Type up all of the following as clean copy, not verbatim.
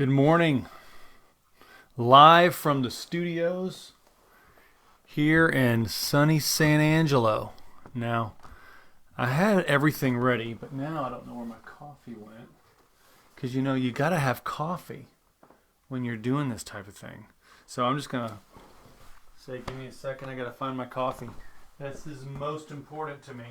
Good morning. Live from the studios here in sunny San Angelo. Now, I had everything ready, but now I don't know where my coffee went. Because you got to have coffee when you're doing this type of thing. So I'm just going to say, give me a second, I got to find my coffee. This is most important to me.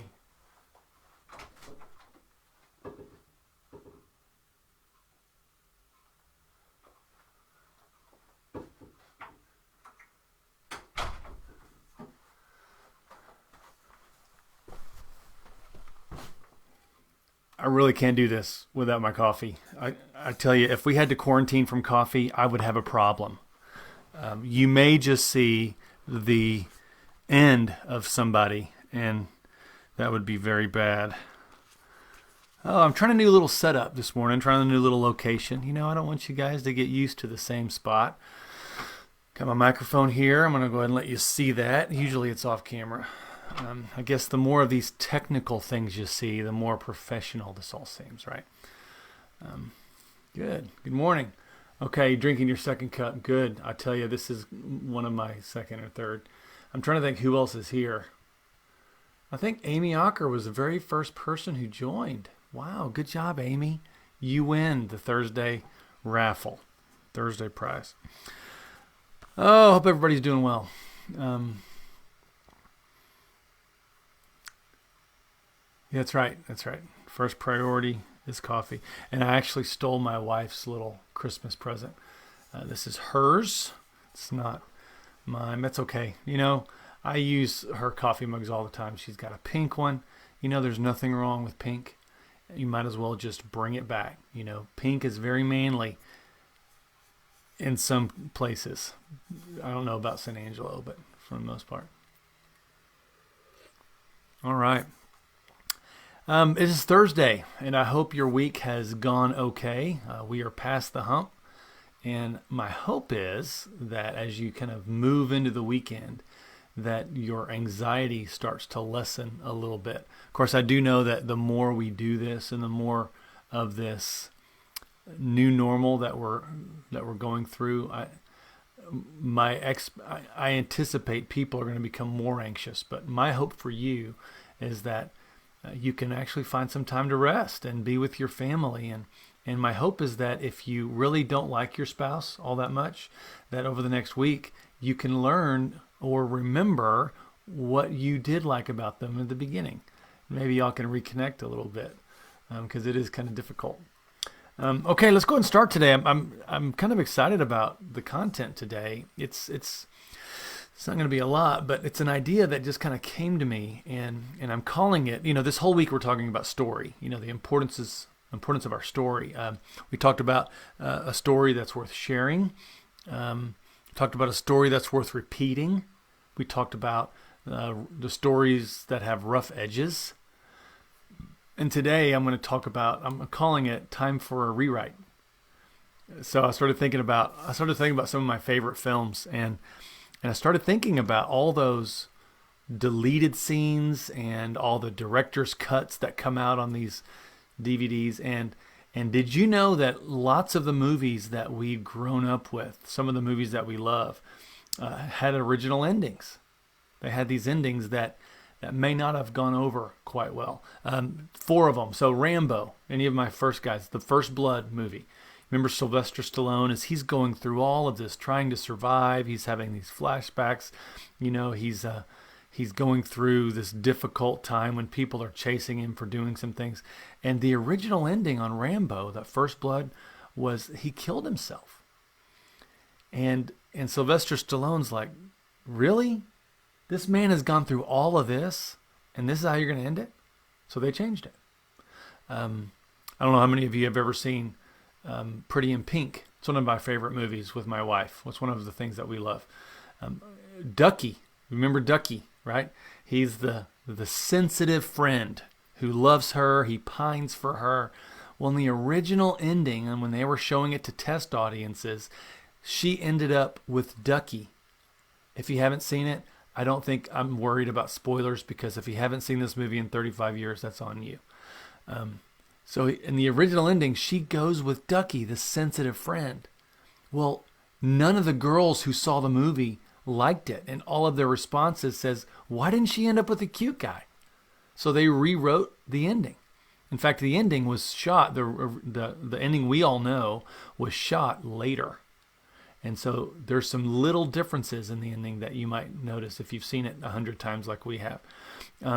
I really can't do this without my coffee. I tell you, if we had to quarantine from coffee, I would have a problem. You may just see the end of somebody, and that would be very bad. Oh, I'm trying a new little setup this morning, trying a new little location. I don't want you guys to get used to the same spot. Got my microphone here. I'm going to go ahead and let you see that. Usually it's off camera. I guess the more of these technical things you see, the more professional this all seems, right? Good. Good morning. Okay, drinking your second cup. Good. I tell you, this is one of my second or third. I'm trying to think who else is here. I think Amy Ocker was the very first person who joined. Wow, good job, Amy. You win the Thursday raffle, Thursday prize. Oh, hope everybody's doing well. Yeah, that's right. That's right. First priority is coffee. And I actually stole my wife's little Christmas present. This is hers. It's not mine. That's okay. I use her coffee mugs all the time. She's got a pink one. There's nothing wrong with pink. You might as well just bring it back. Pink is very manly in some places. I don't know about San Angelo, but for the most part. All right. It is Thursday, and I hope your week has gone okay. We are past the hump, and my hope is that as you kind of move into the weekend, that your anxiety starts to lessen a little bit. Of course, I do know that the more we do this, and the more of this new normal that we're going through, I anticipate people are going to become more anxious. But my hope for you is that you can actually find some time to rest and be with your family. And my hope is that if you really don't like your spouse all that much, that over the next week you can learn or remember what you did like about them at the beginning. Maybe y'all can reconnect a little bit because it is kind of difficult. Okay, let's go ahead and start today. I'm kind of excited about the content today. It's not going to be a lot, but it's an idea that just kind of came to me, and I'm calling it, this whole week we're talking about story, the importance of our story. We talked about a story that's worth sharing. Talked about a story that's worth repeating. We talked about the stories that have rough edges. And today I'm calling it Time for a Rewrite. So I started thinking about some of my favorite films, and I started thinking about all those deleted scenes and all the director's cuts that come out on these DVDs. And did you know that lots of the movies that we've grown up with, some of the movies that we love, had original endings? They had these endings that may not have gone over quite well. 4 of them. So Rambo, any of my first guys, the First Blood movie. Remember Sylvester Stallone as he's going through all of this, trying to survive. He's having these flashbacks. He's going through this difficult time when people are chasing him for doing some things. And the original ending on Rambo, that First Blood, was he killed himself. And Sylvester Stallone's like, really? This man has gone through all of this, and this is how you're going to end it? So they changed it. I don't know how many of you have ever seen Pretty in Pink. It's one of my favorite movies with my wife. It's one of the things that we love. Ducky. Remember Ducky, right? He's the sensitive friend who loves her. He pines for her. Well, in the original ending, and when they were showing it to test audiences, she ended up with Ducky. If you haven't seen it, I don't think I'm worried about spoilers, because if you haven't seen this movie in 35 years, that's on you. So in the original ending, she goes with Ducky, the sensitive friend. Well, none of the girls who saw the movie liked it, and all of their responses says, why didn't she end up with the cute guy? So they rewrote the ending. In fact, the ending was shot, the ending we all know was shot later. And so there's some little differences in the ending that you might notice if you've seen it 100 times like we have. I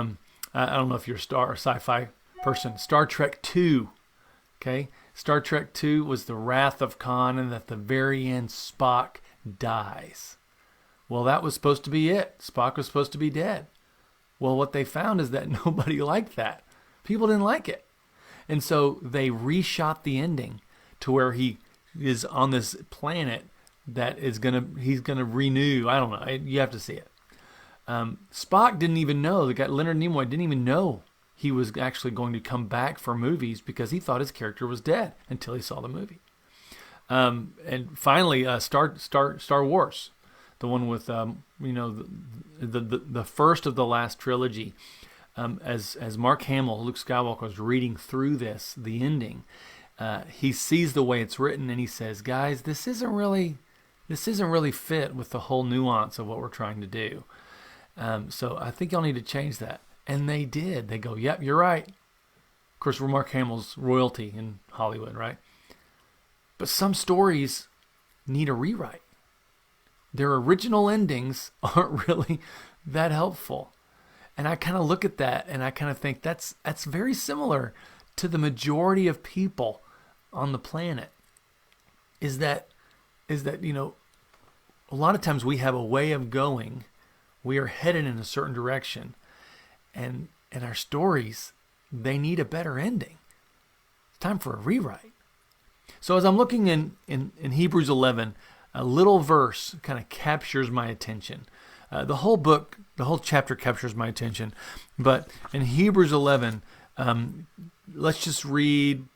don't know if you're a sci-fi person. Star Trek II, okay? Star Trek II was the Wrath of Khan, and at the very end, Spock dies. Well, that was supposed to be it. Spock was supposed to be dead. Well, what they found is that nobody liked that. People didn't like it. And so they reshot the ending to where he is on this planet that he's gonna renew. I don't know. You have to see it. Spock didn't even know. The guy Leonard Nimoy didn't even know he was actually going to come back for movies because he thought his character was dead until he saw the movie. And finally, Star Wars, the one with the first of the last trilogy. As Mark Hamill, Luke Skywalker, was reading through the ending, he sees the way it's written and he says, "Guys, this isn't really fit with the whole nuance of what we're trying to do. So I think y'all need to change that." And they did. They go, "Yep, you're right." Of course, we're Mark Hamill's royalty in Hollywood, right? But some stories need a rewrite. Their original endings aren't really that helpful. And I kind of look at that and I kind of think that's very similar to the majority of people on the planet. Is that a lot of times we have a way of going. We are headed in a certain direction. And our stories, they need a better ending. It's time for a rewrite. So as I'm looking in Hebrews 11, a little verse kind of captures my attention. The whole book, the whole chapter captures my attention. But in Hebrews 11, let's just read.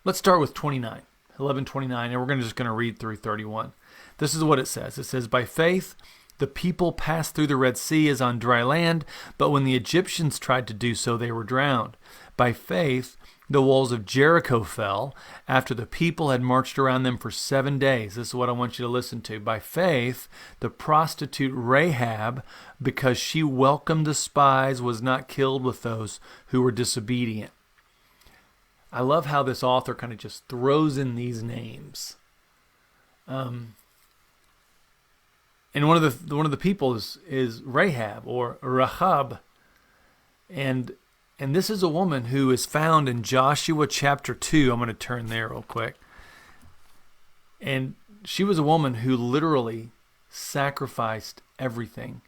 Let's start with 29, 11:29, and we're just going to read through 31. This is what it says. It says, "By faith, the people passed through the Red Sea as on dry land, but when the Egyptians tried to do so, they were drowned. By faith, the walls of Jericho fell after the people had marched around them for 7 days." This is what I want you to listen to. By faith, the prostitute Rahab, because she welcomed the spies, was not killed with those who were disobedient. I love how this author kind of just throws in these names. And one of the people is Rahab or Rahab, and this is a woman who is found in Joshua chapter 2. I'm going to turn there real quick. And she was a woman who literally sacrificed everything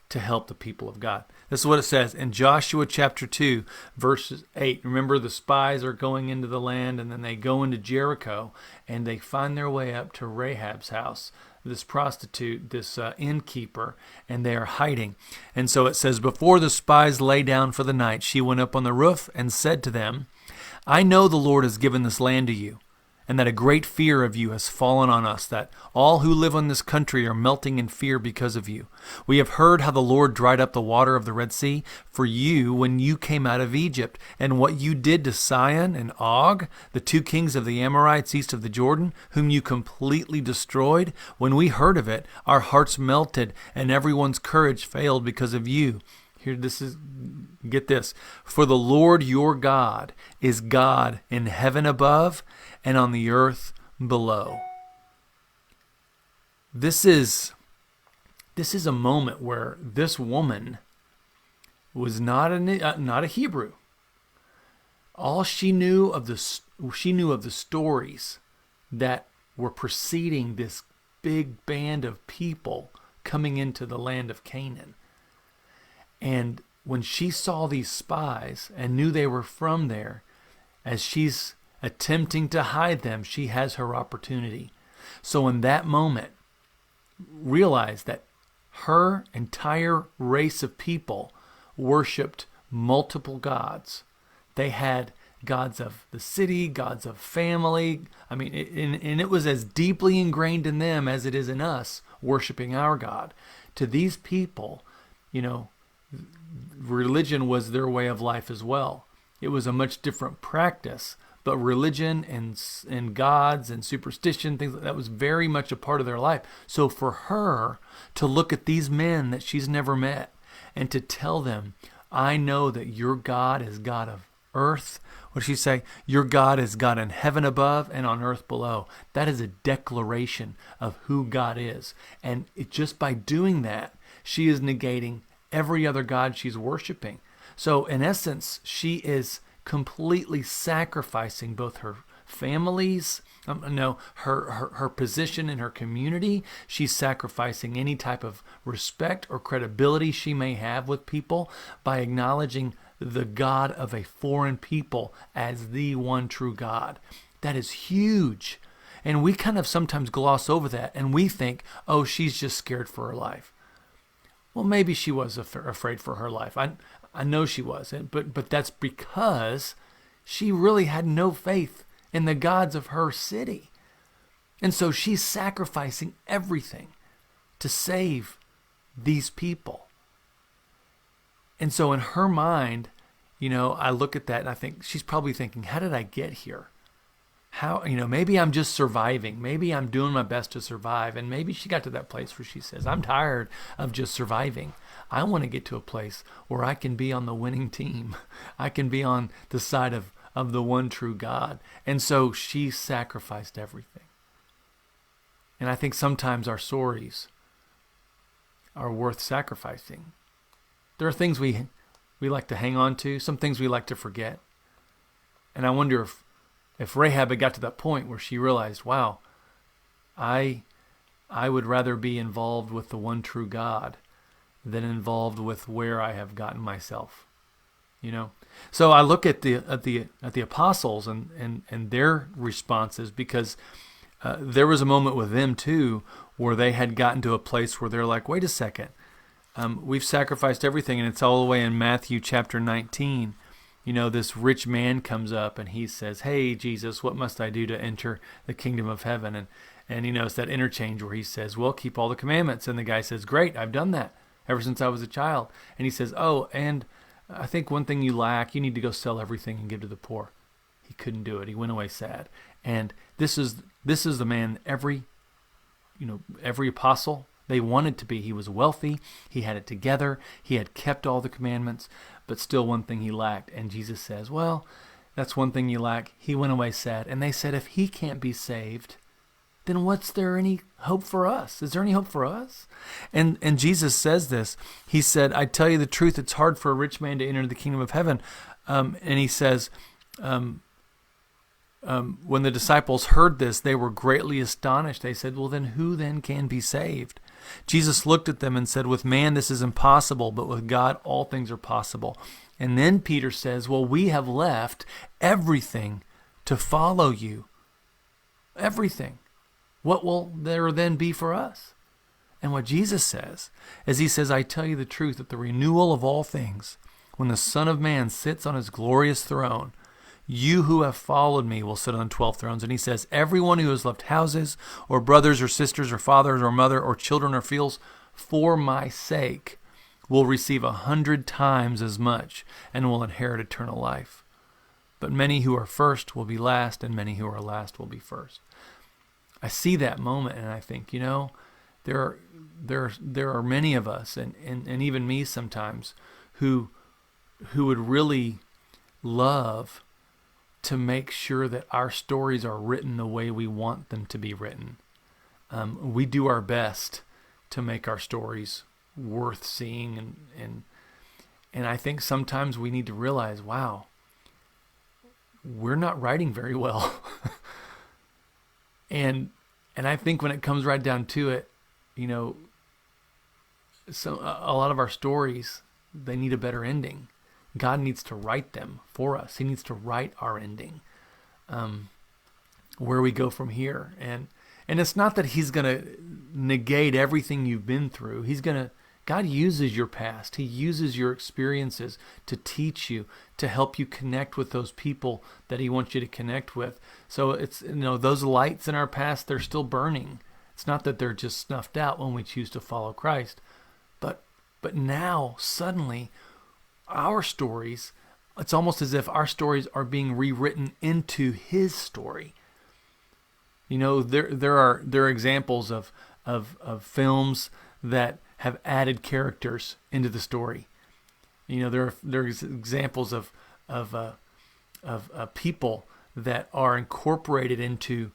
to help the people of God. This is what it says in Joshua chapter 2, verses 8. Remember, the spies are going into the land, and then they go into Jericho, and they find their way up to Rahab's house, this prostitute, this innkeeper, and they are hiding. And so it says, "Before the spies lay down for the night, she went up on the roof and said to them, 'I know the Lord has given this land to you, and that a great fear of you has fallen on us, that all who live in this country are melting in fear because of you. We have heard how the Lord dried up the water of the Red Sea for you when you came out of Egypt, and what you did to Sihon and Og, the two kings of the Amorites east of the Jordan, whom you completely destroyed. When we heard of it, our hearts melted, and everyone's courage failed because of you.'" Get this. "For the Lord your God is God in heaven above and on the earth below." This is a moment where this woman was not a Hebrew. All she knew of the stories that were preceding this big band of people coming into the land of Canaan. And when she saw these spies and knew they were from there, as she's attempting to hide them, she has her opportunity. So in that moment, realize that her entire race of people worshipped multiple gods. They had gods of the city, gods of family. I mean, and it was as deeply ingrained in them as it is in us, worshiping our God. To these people, religion was their way of life as well. It was a much different practice. But religion and gods and superstition, things like that was very much a part of their life. So for her to look at these men that she's never met and to tell them, I know that your God is God of earth. What does she say? Your God is God in heaven above and on earth below. That is a declaration of who God is. And just by doing that, she is negating every other God she's worshiping. So in essence, she is completely sacrificing both her family's, her position in her community. She's sacrificing any type of respect or credibility she may have with people by acknowledging the God of a foreign people as the one true God. That is huge. And we kind of sometimes gloss over that and we think, oh, she's just scared for her life. Well, maybe she was afraid for her life. I know she wasn't, but that's because she really had no faith in the gods of her city. And so she's sacrificing everything to save these people. And so in her mind, I look at that and I think she's probably thinking, how did I get here? How, maybe I'm just surviving. Maybe I'm doing my best to survive. And maybe she got to that place where she says, I'm tired of just surviving. I want to get to a place where I can be on the winning team. I can be on the side of the one true God. And so she sacrificed everything. And I think sometimes our stories are worth sacrificing. There are things we like to hang on to, some things we like to forget. And I wonder if Rahab had got to that point where she realized, wow, I would rather be involved with the one true God than involved with where I have gotten myself. So I look at the apostles and their responses, because there was a moment with them too where they had gotten to a place where they're like, wait a second, we've sacrificed everything. And it's all the way in Matthew chapter 19. This rich man comes up and he says, hey, Jesus, what must I do to enter the kingdom of heaven? And it's that interchange where he says, well, keep all the commandments. And the guy says, great, I've done that ever since I was a child. And he says, oh, and I think one thing you lack, you need to go sell everything and give to the poor. He couldn't do it. He went away sad. And this is the man every apostle, they wanted to be. He was wealthy. He had it together. He had kept all the commandments, but still one thing he lacked. And Jesus says, well, that's one thing you lack. He went away sad. And they said, if he can't be saved, then what's there any hope for us? Is there any hope for us? And Jesus says this. He said, I tell you the truth, it's hard for a rich man to enter the kingdom of heaven. And he says, when the disciples heard this, they were greatly astonished. They said, well, then who then can be saved? Jesus looked at them and said, with man this is impossible, but with God all things are possible. And then Peter says, well, we have left everything to follow you. Everything. What will there then be for us? And what Jesus says is he says, I tell you the truth, at the renewal of all things, when the Son of Man sits on his glorious throne, you who have followed me will sit on 12 thrones. And he says, everyone who has left houses or brothers or sisters or fathers or mother or children or fields for my sake will receive 100 times as much and will inherit eternal life. But many who are first will be last, and many who are last will be first. I see that moment and I think, there are many of us, and even me sometimes, who would really love to make sure that our stories are written the way we want them to be written. We do our best to make our stories worth seeing, and I think sometimes we need to realize, wow, we're not writing very well. And I think when it comes right down to it, so a lot of our stories, they need a better ending. God needs to write them for us. He needs to write our ending, where we go from here. And it's not that he's going to negate everything you've been through. God uses your past. He uses your experiences to teach you, to help you connect with those people that he wants you to connect with. So it's, those lights in our past, they're still burning. It's not that they're just snuffed out when we choose to follow Christ. But now, suddenly, our stories it's almost as if our stories are being rewritten into his story. There are examples of films that have added characters into the story. There's examples of people that are incorporated into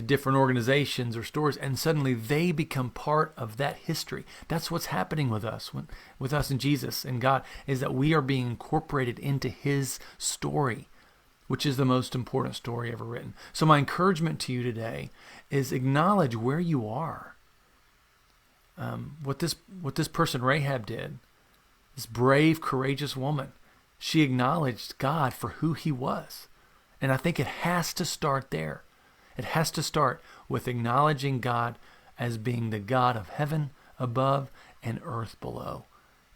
different organizations or stories, and suddenly they become part of that history. That's what's happening with us, with us and Jesus and God, is that we are being incorporated into his story, which is the most important story ever written. So my encouragement to you today is acknowledge where you are. What this person Rahab did, this brave, courageous woman, she acknowledged God for who he was. And I think it has to start there. It has to start with acknowledging God as being the God of heaven above and earth below.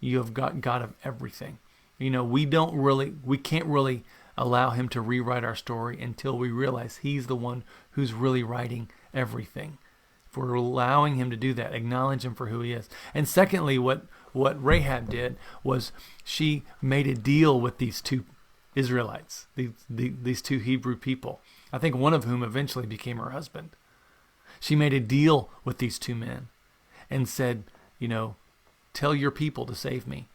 You have got God of everything. We can't really allow him to rewrite our story until we realize he's the one who's really writing everything. If we're allowing him to do that, acknowledge him for who he is. And secondly, what Rahab did was she made a deal with these two Israelites, these two Hebrew people, I think one of whom eventually became her husband. She made a deal with these two men and said, tell your people to save me.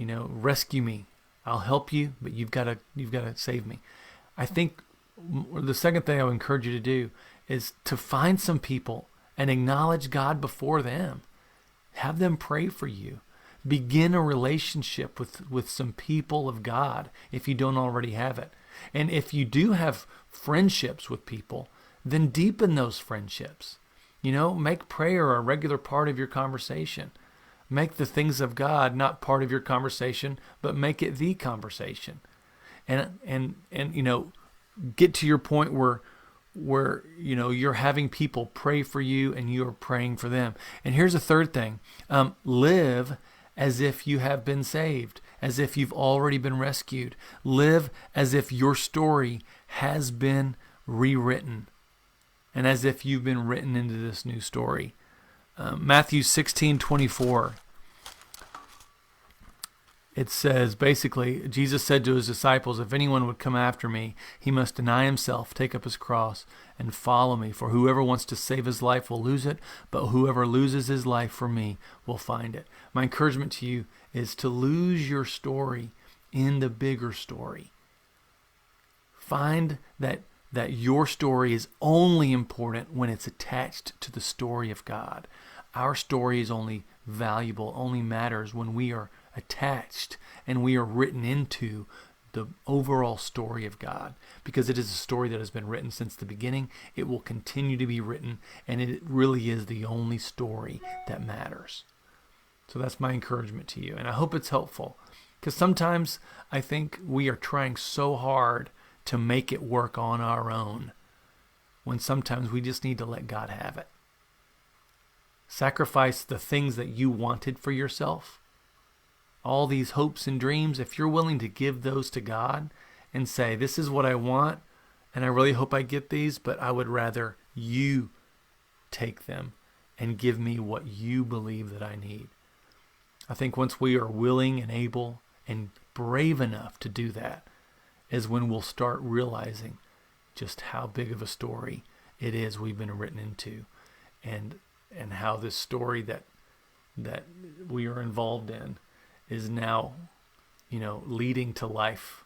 Rescue me. I'll help you, but you've got to save me. I think the second thing I would encourage you to do is to find some people and acknowledge God before them. Have them pray for you. Begin a relationship with some people of God if you don't already have it. And if you do have friendships with people, then deepen those friendships. Make prayer a regular part of your conversation. Make the things of God not part of your conversation, but make it the conversation. And get to your point where you're having people pray for you and you're praying for them. And here's a third thing. Live as if you have been saved, as if you've already been rescued. Live as if your story has been rewritten and as if you've been written into this new story. Matthew 16:24. It says, basically, Jesus said to his disciples, if anyone would come after me, he must deny himself, take up his cross, and follow me. For whoever wants to save his life will lose it, but whoever loses his life for me will find it. My encouragement to you is to lose your story in the bigger story. Find that your story is only important when it's attached to the story of God. Our story is only valuable, only matters when we are attached and we are written into the overall story of God, because it is a story that has been written since the beginning. It will continue to be written, and it really is the only story that matters. So that's my encouragement to you, and I hope it's helpful, because sometimes I think we are trying so hard to make it work on our own when sometimes we just need to let God have it. Sacrifice the things that you wanted for yourself. All these hopes and dreams, if you're willing to give those to God and say, this is what I want, and I really hope I get these, but I would rather you take them and give me what you believe that I need. I think once we are willing and able and brave enough to do that is when we'll start realizing just how big of a story it is we've been written into, and how this story that we are involved in is now, leading to life,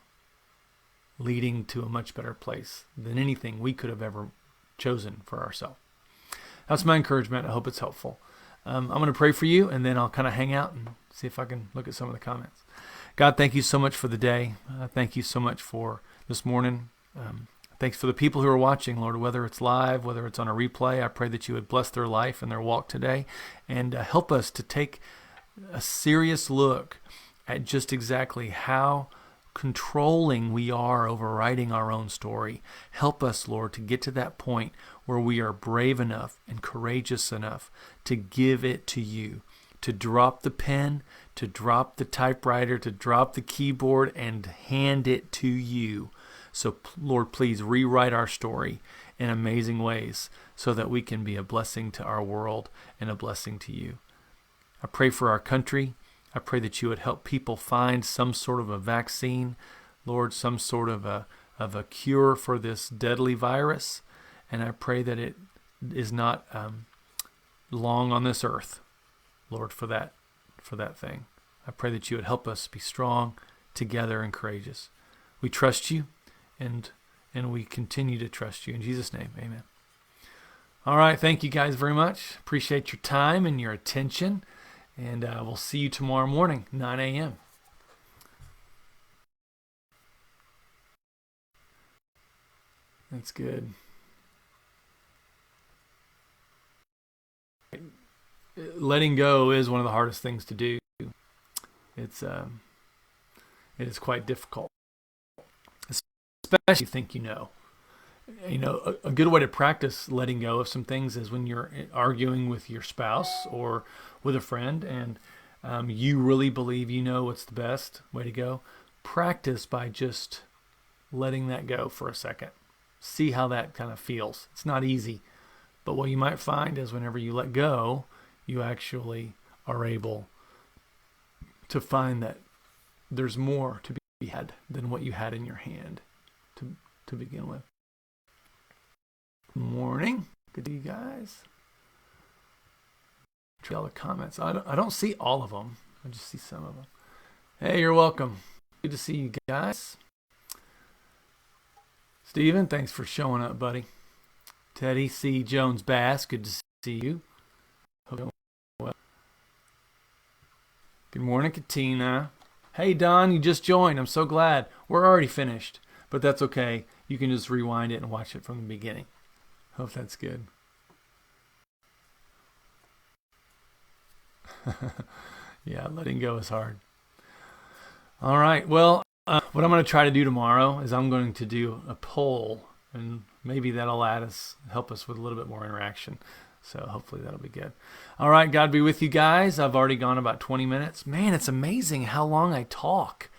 leading to a much better place than anything we could have ever chosen for ourselves. That's my encouragement. I hope it's helpful. I'm going to pray for you, and then I'll kind of hang out and see if I can look at some of the comments. God, thank you so much for the day. Thank you so much for this morning. Thanks for the people who are watching, Lord, whether it's live, whether it's on a replay. I pray that you would bless their life and their walk today, and help us to take a serious look at just exactly how controlling we are over writing our own story. Help us, Lord, to get to that point where we are brave enough and courageous enough to give it to you, to drop the pen, to drop the typewriter, to drop the keyboard, and hand it to you. So, Lord, please rewrite our story in amazing ways so that we can be a blessing to our world and a blessing to you. I pray for our country. I pray that you would help people find some sort of a vaccine, Lord, some sort of a cure for this deadly virus. And I pray that it is not long on this earth, Lord, for that thing. I pray that you would help us be strong together and courageous. We trust you, and we continue to trust you. In Jesus' name, amen. All right, thank you guys very much. Appreciate your time and your attention. And we'll see you tomorrow morning, 9 a.m. That's good. Letting go is one of the hardest things to do. It is quite difficult, especially if you think you know. A good way to practice letting go of some things is when you're arguing with your spouse or with a friend and you really believe you know what's the best way to go. Practice by just letting that go for a second. See how that kind of feels. It's not easy, but what you might find is whenever you let go, you actually are able to find that there's more to be had than what you had in your hand to begin with. Morning. Good to you guys. Try all the comments. I don't see all of them. I just see some of them. Hey, you're welcome. Good to see you guys. Stephen, thanks for showing up, buddy. Teddy C. Jones Bass, good to see you. Well. Good morning, Katina. Hey, Don, you just joined. I'm so glad. We're already finished, but that's okay. You can just rewind it and watch it from the beginning. Hope that's good. Yeah, letting go is hard. All right. Well, what I'm going to try to do tomorrow is I'm going to do a poll, and maybe that'll help us with a little bit more interaction. So hopefully that'll be good. All right. God be with you guys. I've already gone about 20 minutes. Man, it's amazing how long I talk.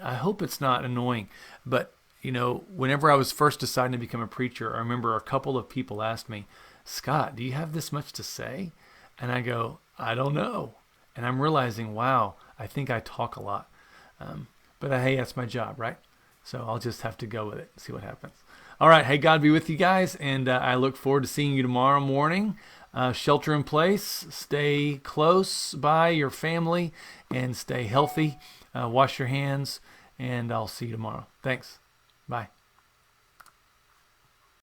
I hope it's not annoying, but whenever I was first deciding to become a preacher, I remember a couple of people asked me, Scott, do you have this much to say? And I go, I don't know. And I'm realizing, wow, I think I talk a lot. But hey, that's my job, right? So I'll just have to go with it, see what happens. All right. Hey, God be with you guys. And I look forward to seeing you tomorrow morning. Shelter in place. Stay close by your family and stay healthy. Wash your hands. And I'll see you tomorrow. Thanks. Bye.